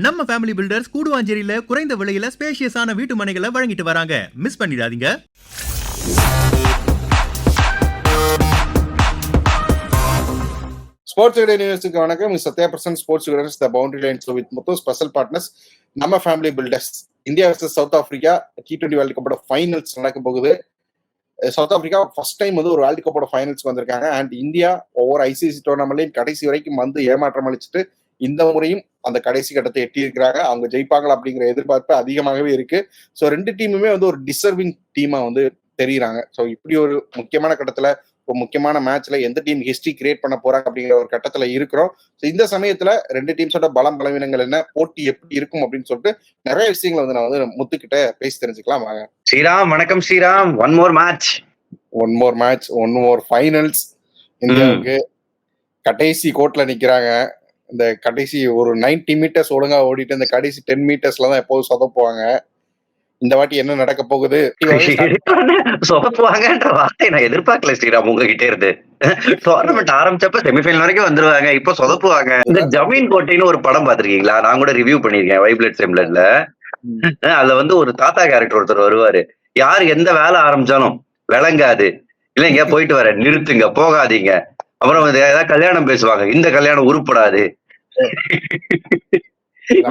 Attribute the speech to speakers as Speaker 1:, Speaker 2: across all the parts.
Speaker 1: நம்ம family filters கூடுவாஞ்சேரியில குறைந்த விலையில ஸ்பேஷியஸான வீட்டு மனைகளை வழங்கிட்டு வராங்க. மிஸ் பண்ணிடாதீங்க.
Speaker 2: ஸ்போர்ட்ஸ் வீடியோ நியூஸுக்கு வணக்கம். Sathya present sports videos the boundary line show with Muthu special partners நம்ம family builders. India versus South Africa T20 world கப்போட ஃபைனல்ஸ் நடக்க போகுது. சவுத் ஆப்பிரிக்கா ஃபர்ஸ்ட் டைம் வந்து ஒரு வேர்ல்டு கப்போட ஃபைனல்ஸ் வந்திருக்காங்க. அண்ட் இந்தியா ஒவ்வொரு ஐசிசி டோர்னமெண்ட்லையும் கடைசி வரைக்கும் வந்து ஏமாற்றம் அளிச்சுட்டு இந்த முறையும் அந்த கடைசி கட்டத்தை எட்டி இருக்கிறாங்க. அவங்க ஜெயிப்பாங்களா அப்படிங்கிற எதிர்பார்ப்பு அதிகமாகவே இருக்கு. ஸோ ரெண்டு டீமுமே வந்து ஒரு டிசர்விங் டீமா வந்து தெரியுறாங்க. ஸோ இப்படி ஒரு முக்கியமான கட்டத்துல ஒரு முக்கியமான மேட்ச்ல எந்த டீம் ஹிஸ்டரி கிரியேட் பண்ண போறாங்க அப்படிங்கிற ஒரு கட்டத்துல இருக்கிறோம். ஸோ இந்த சமயத்துல ரெண்டு டீம்ஸோட பலம் பலவீனங்கள் என்ன, போட்டி எப்படி இருக்கும் அப்படின்னு சொல்லிட்டு நிறைய விஷயங்களை வந்து நான் வந்து முத்துக்கிட்ட பேசி தெரிஞ்சுக்கலாம் வாங்க.
Speaker 3: ஸ்ரீராம், வணக்கம் Sriram. One more match,
Speaker 2: one more finals. இந்தியாவுக்கு கடைசி கோட்ல நிக்கிறாங்க. இந்த கடைசி ஒரு 90 மீட்டர்ஸ் ஒழுங்கா ஓடிட்டு இந்த கடைசி 10 மீட்டர்ஸ்ல தான் எப்போதும் சொதப்புவாங்க. இந்த வாட்டி என்ன நடக்க போகுது?
Speaker 3: சொதப்புவாங்கன்ற வார்த்தை நான் எதிர்பார்க்கல ஸ்ரீராம் உங்ககிட்ட இருந்து. டோர்னமெண்ட் ஆரம்பிச்சப்ப செமிஃபைனல் வரைக்கும் வந்துருவாங்க, இப்ப சொதப்புவாங்க. இந்த ஜமீன் கோட்டைன்னு ஒரு படம் பாத்திருக்கீங்களா? நான் கூட ரிவ்யூ பண்ணிருக்கேன் வைப்லெட் செம்லெட்ல. அதுல வந்து ஒரு தாத்தா கேரக்டர் ஒருத்தர் வருவாரு. யார் எந்த வேலை ஆரம்பிச்சாலும் விளங்காது, இல்லைங்க போயிட்டு வர நிறுத்துங்க, போகாதீங்க. அப்புறம் ஏதாவது கல்யாணம் பேசுவாங்க, இந்த கல்யாணம் உருப்படாது.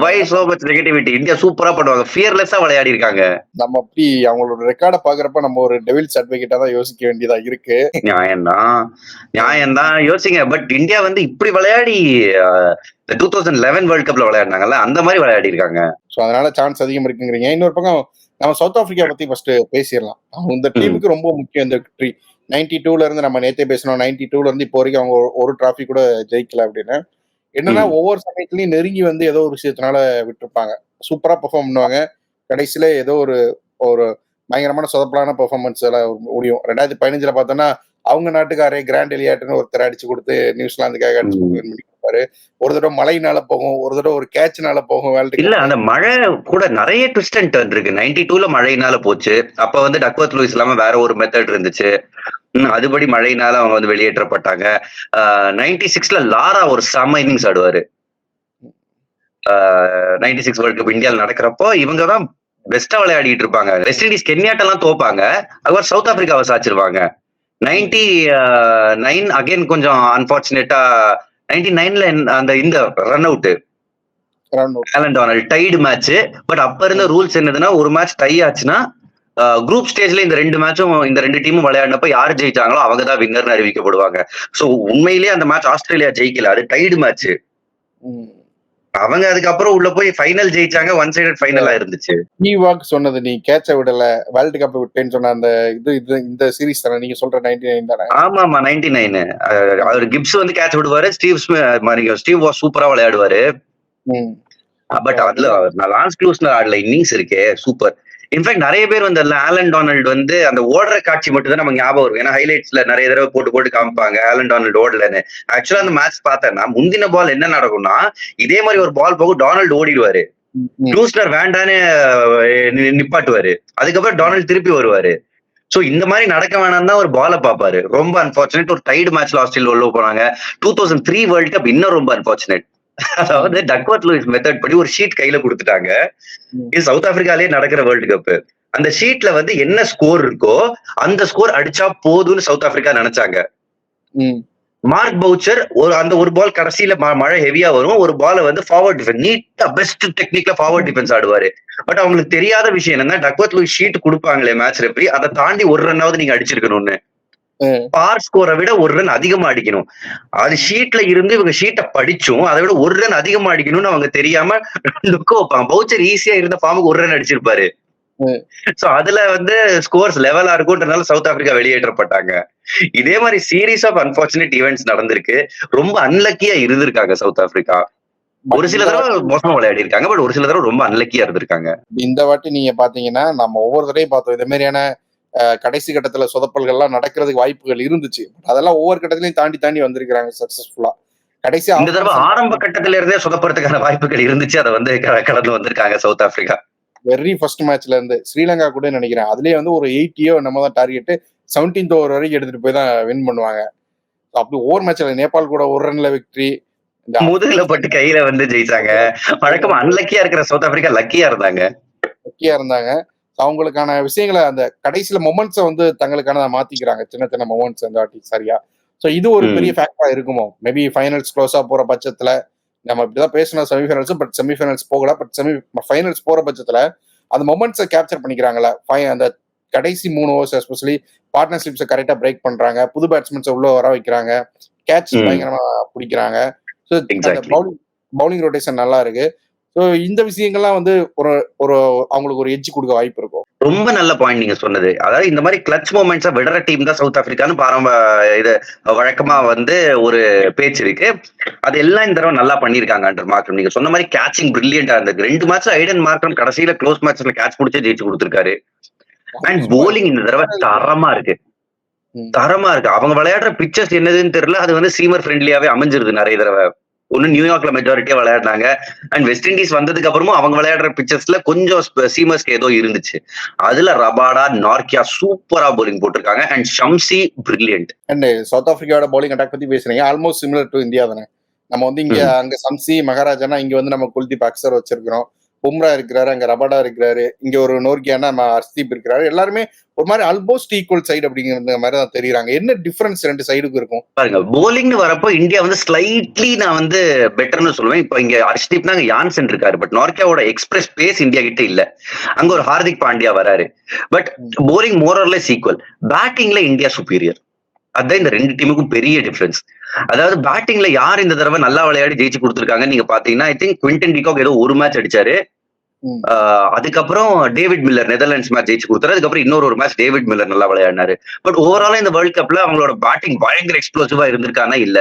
Speaker 3: Why so much negativity? India சூப்பரா பண்ணுவாங்க, ஃபியர்லெஸ்ஸா விளையாடி இருக்காங்க.
Speaker 2: நம்ம அப்படி அவங்களோட ரெக்கார்ட பாக்குறப்ப நம்ம ஒரு டெவில்ஸ் அட்வொகேட்டா தான் யோசிக்க வேண்டியதா இருக்கு.
Speaker 3: நியாயம்தான் யோசிங்க. பட் இந்தியா வந்து இப்படி விளையாடி 2011 வேர்ல்ட் கப்ல விளையாடினாங்கல்ல, அந்த மாதிரி விளையாடி இருக்காங்க.
Speaker 2: சோ அதனால சான்ஸ் அதிகம் இருக்குங்கிறீங்க. இன்னொரு பக்கம் நம்ம சவுத் ஆப்பிரிக்கா பத்தி ஃபர்ஸ்ட் பேசிடலாம். இந்த டீமுக்கு ரொம்ப முக்கியம் இந்த விக்டரி. 92ல இருந்து நம்ம நேத்தே பேசணும், 92ல இருந்து இப்போ வரைக்கும் அவங்க ஒரு டிராஃபி கூட ஜெயிக்கல அப்படின்னு. என்னன்னா ஒவ்வொரு சமயத்துலயும் நெருங்கி வந்து ஏதோ ஒரு விஷயத்தினால விட்டுருப்பாங்க. சூப்பரா பெர்ஃபார்ம் பண்ணுவாங்க, கடைசியில ஏதோ ஒரு பயங்கரமான சொதப்பலான பெர்ஃபார்மன்ஸ் எல்லாம் முடியும். 2015 பார்த்தோம்னா அவங்க நாட்டுக்காரே கிராண்ட் எலியாட்னு ஒருத்தர் அடிச்சு கொடுத்து நியூசிலாந்துக்காக அடிச்சு கொடுப்பாரு. ஒரு தடவை மழைனால போகும், ஒரு தடவை ஒரு கேட்ச்னால போகும்.
Speaker 3: இல்ல அந்த மழை கூட நிறைய ட்விஸ்ட் அண்ட் டர்ன் இருக்கு. 92ல மழைனால போச்சு. அப்ப வந்து டக்வர்த் லூயிஸ் இல்லாம வேற ஒரு மெத்தட் இருந்துச்சு. அதுபடி மழையினால அவங்க வந்து வெளியேற்றப்பட்டாங்க. 96ல லாரா ஒரு செம்ம இன்னிங்ஸ் ஆடுவாரு. 96 வேர்ல்ட் கப் இந்தியாவில் நடக்கிறப்போ இவங்கதான் பெஸ்டா விளையாடிட்டு இருப்பாங்க. வெஸ்ட் இண்டீஸ் கென்யாட்டெல்லாம் தோப்பாங்க, அதுவரை சவுத் ஆப்பிரிக்காவை சாச்சிருவாங்க. 99 அகைன் கொஞ்சம் அன்பார்ச்சுனேட்டா 99ல அந்த இந்த run out Allan Donald tied match. But அப்ப இருந்த ரூல்ஸ் என்னதுன்னா, ஒரு மேட்ச் டை ஆச்சுன்னா குரூப் ஸ்டேஜ்ல இந்த ரெண்டு டீமும் விளையாடினப்ப யாரு ஜெயிச்சாங்களோ அவங்க தான் வின்னர்னு அறிவிக்கப்படுவாங்க. சோ உண்மையிலேயே அந்த மேட்ச் ஆஸ்திரேலியா ஜெயிக்கல, அது டைடு மேட்ச். அவங்க அதுக்கப்புறம் உள்ள போய் ஃபைனல் ஜெயிச்சாங்க, ஒன் சைடட் ஃபைனலா இருந்துச்சு.
Speaker 2: சொன்னது நீ கேட்ச விடல, வேர்ல்டு கப் விட்டேன்னு சொன்ன அந்த இந்த சீரிஸ் தானே நீங்க சொல்ற 99 தானே?
Speaker 3: ஆமா 99. அவர் கிப்ஸ் வந்து கேட்ச் விடுவாரு, ஸ்டீவ் வாஸ் சூப்பரா விளையாடுவாரு. பட் அதுல லான்ஸ் க்ளூஸ்னர் ஆடல இன்னிங்ஸ் இருக்கே சூப்பர். இன்ஃபேக்ட் நிறைய பேர் வந்து ஆலன் டொனால்ட் வந்து அந்த ஓடுற காட்சி மட்டும் தான் நமக்கு ஞாபகம் இருக்கும். ஏன்னா ஹைலைட்ஸ்ல நிறைய தடவை போட்டு காமிப்பாங்க ஆலன் டொனால்ட் ஓடலன்னு. ஆக்சுவலா அந்த மேட்ச் பார்த்தேன்னா முந்தின பால் என்ன நடக்கும்னா, இதே மாதிரி ஒரு பால் போகும், டொனால்ட் ஓடிடுவாரு, க்ளூஸ்னர் வேண்டான்னு நிப்பாட்டுவாரு, அதுக்கப்புறம் டொனால்ட் திருப்பி வருவாரு. சோ இந்த மாதிரி நடக்க வேணாம் தான் ஒரு பாலை பாப்பாரு. ரொம்ப அன்பார்ச்சுனேட். ஒரு டைடு மேட்ச்ல ஆஸ்திரேலியா உள்ள போனாங்க. 2003 வேர்ல்ட் கப் இன்னும் ரொம்ப அன்பார்ச்சுனேட். அதாவது டக்வர்த் லூயிஸ் மெத்தட் படி ஒரு ஷீட் கையில கொடுத்துட்டாங்க. இது சவுத் ஆப்பிரிக்காலே நடக்கிற வேர்ல்டு கப். அந்த ஷீட்ல வந்து என்ன ஸ்கோர் இருக்கோ அந்த ஸ்கோர் அடிச்சா போதும்னு சவுத் ஆப்பிரிக்கா நினைச்சாங்க. மார்க் பவுச்சர் அந்த ஒரு பால் கடைசியில மழை ஹெவியா வரும், ஒரு பால வந்து ஃபார்வர்ட் டிஃபென்ஸ் நீட்டா பெஸ்ட் டெக்னிக்ல ஃபார்வர்ட் டிஃபென்ஸ் ஆடுவாரு. பட் அவங்களுக்கு தெரியாத விஷயம் என்னன்னா, டக்வர்த் லூயிஸ் ஷீட் கொடுப்பாங்களே மேட்ச் ரெஃப்ரி, அதை தாண்டி ஒரு ரன்னாவது நீங்க அடிச்சிருக்கணும்னு. பார் ஸ்கோரை விட ஒரு ரன் அதிகமா அடிக்கணும். அது ஷீட்ல இருந்து இவங்க ஷீட்டை படிச்சும் அதை விட ஒரு ரன் அதிகமா அடிக்கணும்னு அவங்க தெரியாம லுக்க வைப்பாங்க. பவுச்சர் ஈஸியா இருந்த ஃபார்முக்கு ஒரு ரன் அடிச்சிருப்பாரு. சோ அதுல வந்து ஸ்கோர்ஸ் லெவலா இருக்கும்ன்றதுனால சவுத் ஆப்பிரிக்கா வெளியேற்றப்பட்டாங்க. இதே மாதிரி சீரீஸ் ஆஃப் அன்பார்ச்சுனேட் ஈவெண்ட்ஸ் நடந்திருக்கு. ரொம்ப அன்லக்கியா இருந்திருக்காங்க சவுத் ஆப்பிரிக்கா. ஒரு சில தடவை மோசமா விளையாடி இருக்காங்க, பட் ஒரு சில தடவை ரொம்ப அன்லக்கியா இருந்திருக்காங்க.
Speaker 2: இந்த வாட்டி நீங்க பாத்தீங்கன்னா நம்ம ஒவ்வொரு தடவையும் பார்த்தோம் இந்த மாதிரியான கடைசி கட்டத்துல சொதப்பல்கள்லாம் நடக்கிறதுக்கு வாய்ப்புகள் இருந்துச்சு. அதெல்லாம் ஒவ்வொரு கட்டத்திலையும் தாண்டி வந்திருக்கிறாங்க சக்சஸ்ஃபுல்லா. கடைசி
Speaker 3: இந்த தடவை ஆரம்ப கட்டத்தில இருந்தே சொதப்படுறதுக்கான வாய்ப்புகள் இருந்துச்சு, அதை வந்து கடந்து வந்திருக்காங்க சவுத் ஆப்பிரிக்கா.
Speaker 2: வெரி ஃபர்ஸ்ட் மேட்ச்ல இருந்து ஸ்ரீலங்கா கூட நினைக்கிறேன், அதுலயே வந்து ஒரு 80 நம்ம தான் டார்கெட், 17th ஓவர் வரைக்கும் எடுத்துட்டு போய் தான் வின் பண்ணுவாங்க. அப்படி ஒவ்வொரு மேட்ச்ல நேபாள் கூட ஒரு ரன்ல விக்டரி,
Speaker 3: முதுகுல பட்டு கையில வந்து ஜெயிச்சாங்க. வழக்கமா அன்லக்கியா இருக்கிற சவுத் ஆப்பிரிக்கா லக்கியா இருந்தாங்க.
Speaker 2: லக்கியா இருந்தாங்க. அவங்களுக்கான விஷயங்களை அந்த கடைசியில மொமெண்ட்ஸை வந்து தங்களுக்கான மாத்திக்கிறாங்க, சின்ன சின்ன மொமெண்ட்ஸ் அந்த வாட்டி சரியா. ஸோ இது ஒரு பெரிய ஃபேக்டரா இருக்குமோ மேபி ஃபைனல்ஸ் க்ளோஸா போற பட்சத்துல. நம்ம இப்படிதான் பேசணும் செமிஃபைனல்ஸ், பட் செமிஃபைனல்ஸ் போகல, பட் ஃபைனல்ஸ் போற பட்சத்துல அந்த மொமெண்ட்ஸை கேப்சர் பண்ணிக்கிறாங்களா, அந்த கடைசி 3 ஓவர்ஸ் எஸ்பெஷலி பார்ட்னர்ஷிப்ஸை கரெக்டா பிரேக் பண்றாங்க, புது பேட்ஸ்மேன்ஸை உள்ள வர வைக்கிறாங்க, கேட்ச் பயங்கரமா பிடிக்கிறாங்க. ஸோ பவுலிங் ரொட்டேஷன் நல்லா இருக்கு. ஸோ இந்த விஷயங்கள்லாம் வந்து ஒரு ஒரு அவங்களுக்கு ஒரு எட்ஜ் கொடுக்க வாய்ப்பு இருக்கும்.
Speaker 3: ரொம்ப நல்ல பாயிண்ட் நீங்க சொன்னது. அதாவது இந்த மாதிரி கிளட்ச் மூமெண்ட்ஸா விடுற டீம் தான் சவுத் ஆப்பிரிக்கான்னு இது வழக்கமா வந்து ஒரு பேச்சு இருக்கு. அது எல்லாம் இந்த தடவை நல்லா பண்ணிருக்காங்க அண்டர் மார்க்ரம். நீங்க சொன்ன மாதிரி கேட்சிங் பிரில்லியண்டா இருந்தது. 2 மேட்ச்ல ஐடன் மார்க்ரம் கடைசியில க்ளோஸ் மேட்ச்ல கேட்ச் பிடிச்சே ஜெயிச்சு கொடுத்திருக்காரு. அண்ட் போலிங் இந்த தடவை தரமா இருக்கு. அவங்க விளையாடுற பிச்சர்ஸ் என்னதுன்னு தெரியல, அது வந்து சீமர் ஃப்ரெண்ட்லியாவே அமைஞ்சிருது நிறைய தடவை. ஒன்னு நியூயார்க்ல மெஜாரிட்டியா விளையாடுனாங்க, அண்ட் வெஸ்ட் இண்டீஸ் வந்ததுக்கு அப்புறமும் அவங்க விளையாடுற பிச்சர்ஸ்ல கொஞ்சம் சீமர்ஸ்க்கு ஏதோ இருந்துச்சு. அதுல ரபாடா, நார்கியா சூப்பரா போலிங் போட்டிருக்காங்க, and Shamsi brilliant.
Speaker 2: And South ஆப்பிரிக்காவோட போலிங் அட்டாக் பத்தி பேசுறீங்க, ஆல்மோஸ்ட் சிமிலர் டு இந்தியா தானே. நம்ம வந்து இங்க அங்க சம்சி மகாராஜானா, இங்க வந்து நம்ம குல்தீப் அக்சர் வச்சிருக்கிறோம், பும்ரா இருக்கிறாரு, அங்க ரபாடா இருக்கிறாரு, இங்க ஒரு நோர்கியானா நம்ம ஹர்ஷ்தீப் இருக்கிறாரு. எல்லாருமே ஒரு மாதிரி ஆல்மோஸ்ட் ஈக்குவல் சைடு அப்படிங்கிற மாதிரி தான் தெரியுறாங்க. என்ன டிஃபரன்ஸ் 2 சைடுக்கு இருக்கும்
Speaker 3: பாருங்க. போலிங்னு வரப்போ இந்தியா வந்து ஸ்லைட்லி நான் வந்து பெட்டர்னு சொல்லுவேன். இப்போ இங்க ஹர்ஷ்தீப்னா யான்சன் இருக்காரு, பட் நார்கியாவோட எக்ஸ்பிரஸ் பேஸ் இந்தியா கிட்ட இல்ல. அங்க ஒரு ஹார்திக் பாண்டியா வராரு, பட் போலிங் மோரர்லெஸ் ஈக்குவல். பேட்டிங்ல இந்தியா சுப்பீரியர். அதுதான் இந்த 2 டீமுக்கும் பெரிய டிஃபரன்ஸ். அதாவது பேட்டிங்ல யார் இந்த தடவை நல்லா விளையாடி ஜெயிச்சு கொடுத்திருக்காங்க நீங்க பாத்தீங்கன்னா, ஐ திங்க் குவிண்டன் டிகாக் ஏதோ ஒரு மேட்ச் அடிச்சாரு. அதுக்கப்புறம் டேவிட் மில்லர் நெதர்லாண்ட்ஸ் மேட்ச் ஜெயிச்சு கொடுத்தாரு. அதுக்கப்புறம் இன்னொரு மேட்ச் டேவிட் மில்லர் நல்லா விளையாடினாரு. பட் ஓவராலா இந்த வேர்ல்ட் கப்ல அவங்களோட பேட்டிங் பயங்கர எக்ஸ்ப்ளோசிவா இருந்திருக்கானா இல்ல.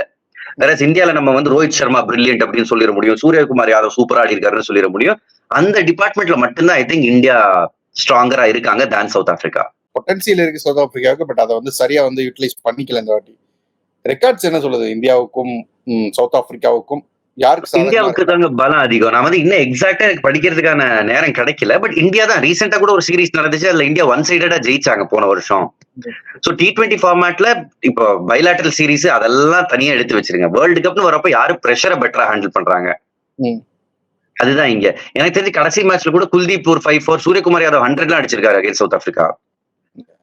Speaker 3: வேற இந்தியால நம்ம வந்து ரோஹித் சர்மா பிரில்லியன்ட் அப்படின்னு சொல்லிட முடியும், சூரியகுமார் யாதவ் சூப்பரா ஆடி இருக்காருன்னு சொல்லிட முடியும். அந்த டிபார்ட்மெண்ட்ல மட்டும்தான் ஐ திங்க் இந்தியா ஸ்ட்ராங்கரா இருக்காங்க தேன் சவுத் ஆப்பிரிக்கா.
Speaker 2: பொட்டன்சியல் இருக்கு சவுத் ஆப்பிரிக்காவுக்கு, பட் அதை வந்து சரியா வந்து யூட்டிலைஸ் பண்ணிக்கல இந்த வாட்டி. ரெக்கார்ட்ஸ் என்ன சொல்லுது இந்தியாவுக்கும் சவுத் ஆப்பிரிக்காவுக்கும்?
Speaker 3: இந்தியாவுக்கு தாங்க பலம் அதிகம். நான் வந்து இன்னும் எக்ஸாக்டா எனக்கு படிக்கிறதுக்கான நேரம் கிடைக்கல, பட் இந்தியா தான் ரீசெண்டா கூட ஒரு சீரீஸ் நடந்துச்சு, அதுல இந்தியா 1 சைடடா ஜெயிச்சாங்க போன வருஷம். சோ T20 ஃபார்மேட்ல இப்போ பைலாட்டரல் சீரீஸ் அதெல்லாம் தனியா எடுத்து வச்சிருங்க. வேர்ல்டு கப்னு வரப்ப யாரு பிரஷரை பெட்டரா ஹேண்டில் பண்றாங்க, அதுதான் இங்க. எனக்கு தெரிஞ்சு கடைசி மேட்ச்ல கூட குல்தீப் ஒரு 5-4, சூரியகுமார் யாதவ் 100 அடிச்சிருக்காரு அகைன்ஸ்ட் சவுத் ஆப்பிரிக்கா.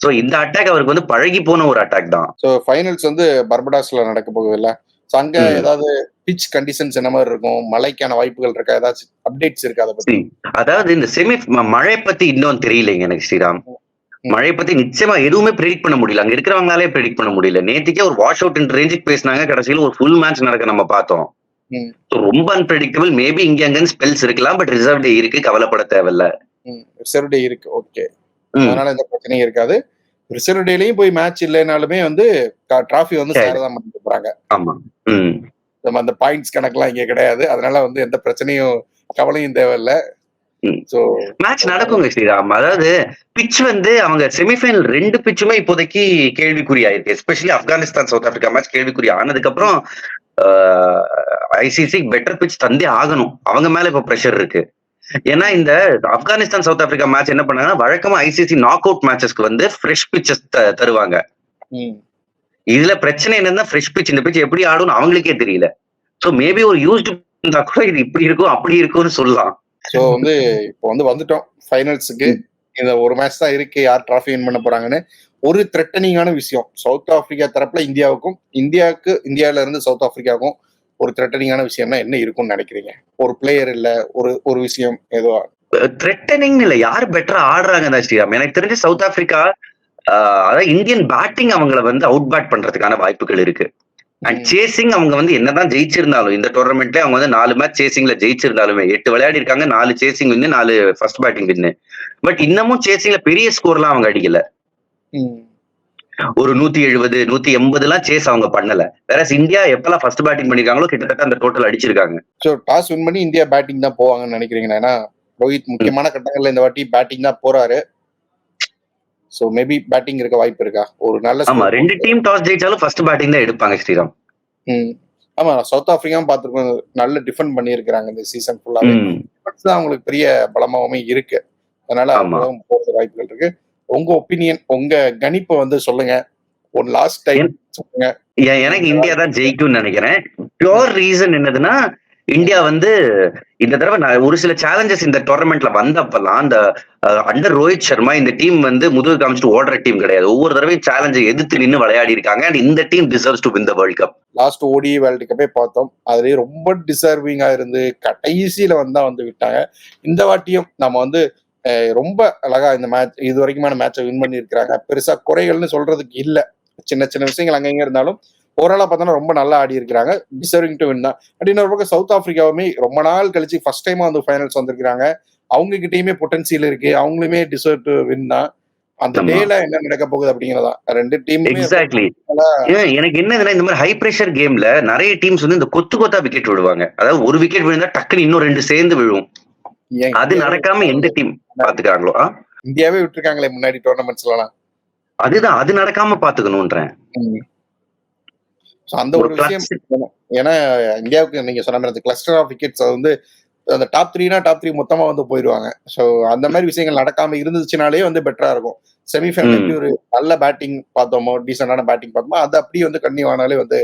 Speaker 3: சோ இந்த அட்டாக் அவருக்கு வந்து பழகி போன ஒரு அட்டாக் தான்.
Speaker 2: சோ ஃபைனல்ஸ் வந்து பர்படாஸ்ல நடக்க போகுது இல்ல, அங்க ஏதாவது பிட்ச் கண்டிஷன்ஸ் என்ன மாதிரி இருக்கும், மழைக்கான வாய்ப்புகள் இருக்கா, ஏதாச்சும் அப்டேட்ஸ் இருக்கா அதை பத்தி?
Speaker 3: அதாவது இந்த மழை பத்தி இன்னும் தெரியலைங்க எனக்கு ஸ்ரீராம். மழை பத்தி நிச்சயமா எதுவுமே ப்ரெடிக்ட் பண்ண முடியல, அங்க இருக்கிறவங்களாலே ப்ரெடிக்ட் பண்ண முடியல. நேற்றுக்கே ஒரு வாஷ் அவுட் ரேஞ்சுக்கு பேசினாங்க, கடைசியில் ஒரு ஃபுல் மேட்ச் நடக்க நம்ம பார்த்தோம். ரொம்ப அன்பிரடிக்டபிள். மேபி இங்க அங்கன்னு ஸ்பெல்ஸ் இருக்கலாம், பட் ரிசர்வ் டே இருக்கு, கவலைப்பட தேவையில்ல.
Speaker 2: ரிசர்வ் டே இருக்கு, ஓகே, அதனால எந்த பிரச்சனையும் இருக்காது. ரிசர்வ் டேலயும் போய் மேட்ச் இல்லைனாலுமே வந்து டிராஃபி வந்து சேரதான் பண்ணிட்டு போறாங்க.
Speaker 3: ஆமா,
Speaker 2: நம்ம அந்த பாயிண்ட்ஸ் கணக்கெல்லாம் இங்க கிடையாது, அதனால வந்து எந்த பிரச்சனையும் கவலையும் தேவையில்லை.
Speaker 3: மேட்ச் நடக்குங்க ஸ்ரீராம். அதாவது பிட்ச் வந்து அவங்க செமிஃபைனல் 2 பிட்சுமே இப்போதைக்கு கேள்விக்குறி ஆயிருக்கு. Especially Afghanistan south Africa match கேள்விக்குறி ஆனதுக்கு அப்புறம் ஐசிசி பெட்டர் பிட்ச் தந்தே ஆகணும். அவங்க மேல இப்ப பிரஷர் இருக்கு. ஏன்னா இந்த ஆப்கானிஸ்தான் சவுத் ஆப்பிரிக்கா மேட்ச் என்ன பண்ணாங்கன்னா, வழக்கமா ஐசிசி நாக் அவுட் மேட்சஸ்க்கு வந்து ஃப்ரெஷ் பிட்சஸ் தருவாங்க. இதுல பிரச்சனை என்னன்னா, ஃப்ரெஷ் பிட்ச், இந்த பிட்ச் எப்படி ஆடும் அவங்களுக்கே தெரியல. சோ மேபி ஒரு யூஸ்டு இருந்தா கூட இது இப்படி இருக்கும் அப்படி இருக்கும்னு சொல்லலாம்.
Speaker 2: சோ வந்து இப்போ வந்து வந்துட்டோம் ஃபைனல்ஸுக்கு. இந்த ஒரு மேட்ச் தான் இருக்கு, யார் டிராஃபி வின் பண்ண போறாங்கன்னு. ஒரு த்ரெட்டனிங்கான விஷயம் சவுத் ஆப்பிரிக்கா தரப்புல இந்தியாவுக்கும், இந்தியாவில இருந்து சவுத் ஆப்பிரிக்காவுக்கும் ஒரு த்ரெட்டனிங்கான விஷயம்னா என்ன இருக்கும்னு நினைக்கிறீங்க? ஒரு பிளேயர் இல்ல, ஒரு விஷயம் ஏதோ
Speaker 3: த்ரெட்டனிங் இல்ல, யாரு பெட்டரா ஆடுறாங்க ஸ்ரீராம். எனக்கு தெரிஞ்சு சவுத் ஆப்பிரிக்கா அதாவது இந்தியன் பேட்டிங் அவங்களை வந்து அவுட் பேட் பண்றதுக்கான வாய்ப்புகள் இருக்கு. அண்ட் சேசிங் அவங்க வந்து என்னதான் ஜெயிச்சிருந்தாலும் இந்த டோர்னமெண்ட்ல அவங்க வந்து 4 மேட்ச் சேசிங்ல ஜெயிச்சிருந்தாலுமே 8 விளையாடி இருக்காங்க, 4 chasing win, 4 first batting win. But இன்னமும் சேசிங்ல பெரிய ஸ்கோர்லாம் அவங்க அடிக்கல. ஒரு 170 180 எல்லாம் சேஸ் அவங்க பண்ணல. வேற இந்தியா எப்பெல்லாம் ஃபர்ஸ்ட் பேட்டிங் பண்ணிருக்காங்களோ கிட்டத்தட்ட அந்த டோட்டல் அடிச்சிருக்காங்க.
Speaker 2: சோ டாஸ் வின் பண்ணி இந்தியா பேட்டிங் தான் போவாங்கன்னு நினைக்கிறீங்க? ஏன்னா ரோஹித் முக்கியமான கட்டங்கள்ல இந்த வாட்டி பேட்டிங் தான் போறாரு. சோ மேபி பேட்டிங் இருக்க வாய்ப்பு இருக்கா? ஒரு நல்ல
Speaker 3: ஆமா, 2 டீம் டாஸ் ஜெயிச்சாலும் ஃபர்ஸ்ட் பேட்டிங் தான் எடுப்பாங்க ஸ்ரீராம்.
Speaker 2: ஆமா, சவுத் ஆப்பிரிக்காவும் பார்த்துருக்கோம், நல்ல டிஃபெண்ட் பண்ணியிருக்கிறாங்க இந்த சீசன் ஃபுல்லாவே. தான் அவங்களுக்கு பெரிய பலமாவுமே இருக்கு, அதனால போறது வாய்ப்புகள் இருக்கு. உங்க ஒப்பீனியன், உங்க கணிப்பை வந்து சொல்லுங்க. ஒரு லாஸ்ட் டைம் சொல்லுங்க.
Speaker 3: எனக்கு இந்தியா தான் ஜெயிக்கும்னு நினைக்கிறேன். பியோர் ரீசன் என்னதுன்னா இந்தியா வந்து இந்த தடவை ஒரு சில சேலஞ்சஸ் இந்த டோர்னமெண்ட்ல வந்தப்பெல்லாம் அந்த அண்டர் ரோஹித் சர்மா இந்த டீம் வந்து முதுகு காமிச்சிட்டு ஓடுற டீம் கிடையாது. ஒவ்வொரு தடவையும் சேலஞ்சை எதிர்த்து நின்று விளையாடி இருக்காங்க. அண்ட் இந்த team deserves to win the world cup.
Speaker 2: Last ஓடி வேர்ல்டு கப்பே பார்த்தோம், அதுலயே ரொம்ப டிசர்விங்கா இருந்து கடைசியில வந்து விட்டாங்க. இந்த வாட்டியும் நம்ம வந்து ரொம்ப அழகா இந்த மேட்ச் இது வரைக்குமான மேட்சை வின் பண்ணி இருக்கிறாங்க. பெருசா குறைகள்னு சொல்றதுக்கு இல்ல, சின்ன சின்ன விஷயங்கள் அங்கங்க இருந்தாலும் ஓவராலா பார்த்தோம்னா ரொம்ப நல்லா ஆடி இருக்கிறாங்க. டிசர்விங் டு வின் தான். பட் இன்னொரு பக்கம் சவுத் ஆப்பிரிக்காவுமே ரொம்ப நாள் கழிச்சு ஃபர்ஸ்ட் டைமா வந்து ஃபைனல்ஸ் வந்திருக்காங்க. அவங்க கிட்டயுமே பொட்டன்சியல் இருக்கு, அவங்களுமே டிசர்வ் டு வின் தான். அந்த டேல என்ன நடக்க போகுது அப்படிங்கறதா ரெண்டு டீமுமே.
Speaker 3: எக்ஸாக்ட்லி. எனக்கு என்னதுன்னா இந்த மாதிரி ஹை பிரஷர் கேம்ல நிறைய டீம்ஸ் வந்து இந்த கொத்தா விக்கெட் விடுவாங்க. அதாவது ஒரு விக்கெட் விழுந்தா டக்குன்னு இன்னும் 2 சேர்ந்து விழுவும். அது நடக்காம எந்த டீம் பாத்துக்கிறாங்களோ
Speaker 2: இந்தியாவே விட்டுருக்காங்களே முன்னாடி டோர்னமெண்ட்ஸ்லாம்.
Speaker 3: அதுதான், அது நடக்காம பாத்துக்கணும்ன்றேன்.
Speaker 2: அந்த ஒரு விஷயம். ஏன்னா இந்தியாவுக்கு நீங்க சொன்ன மாதிரி கிளஸ்டர் ஆஃப் விக்கெட்ஸ் வந்து அந்த டாப் 3 மொத்தமா வந்து போயிடுவாங்க. ஸோ அந்த மாதிரி விஷயங்கள் நடக்காம இருந்துச்சுனாலே வந்து பெட்டரா இருக்கும். செமிஃபைனல் ஒரு நல்ல பேட்டிங் பார்த்தோமோ, டீசென்டான பேட்டிங் பார்த்தோமோ, அது அப்படியே வந்து கண்டினியூ ஆனாலே வந்து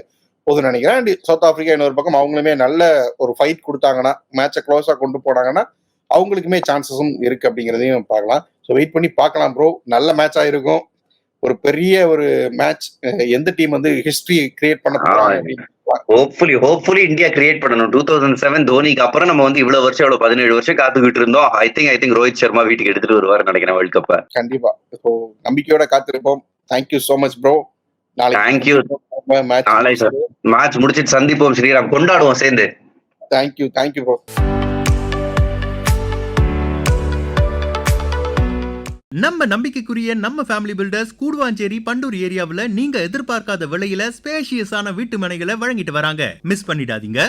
Speaker 2: போதும்னு நினைக்கிறேன். அண்ட் சவுத் ஆப்பிரிக்கா இன்னொரு பக்கம் அவங்களுமே நல்ல ஒரு ஃபைட் கொடுத்தாங்கன்னா, மேட்சை க்ளோஸா கொண்டு போனாங்கன்னா அவங்களுக்குமே சான்சஸும் இருக்கு அப்படிங்கிறதையும் பார்க்கலாம். ஸோ வெயிட் பண்ணி பார்க்கலாம் ப்ரோ. நல்ல மேட்சா இருக்கும், ஒரு பெரிய ஒரு மேட்ச். எந்த டீம் வந்து ஹிஸ்டரி கிரியேட் பண்ண போறாங்க.
Speaker 3: ஹோப்ஃபுல்லி இந்தியா கிரியேட் பண்ணணும். 2007 தோனிக்கு அப்புறம் நம்ம வந்து இவ்வளவு வருஷம் 17 வருஷம் காத்துக்கிட்டு இருந்தோம். ஐ திங்க் ரோஹித் சர்மா வீட்டுக்கு எடுத்துட்டு வருவாரு நினைக்கிறேன் வேர்ல்ட் கப்ப.
Speaker 2: கண்டிப்பா. இப்போ நம்பிக்கையோட காத்திருப்போம். Thank you so much bro.
Speaker 3: Thank you. Match முடிச்சிட்டு சந்திப்போம் ஸ்ரீராம், கொண்டாடுவோம் சேர்ந்து.
Speaker 2: Thank you bro.
Speaker 1: நம்ம நம்பிக்கைக்குரிய நம்ம ஃபேமிலி பில்டர்ஸ் கூடுவாஞ்சேரி பண்டூர் ஏரியாவுல நீங்க எதிர்பார்க்காத விலையில ஸ்பேஷியஸான வீட்டு மனைகளை வழங்கிட்டு வராங்க. மிஸ் பண்ணிடாதீங்க.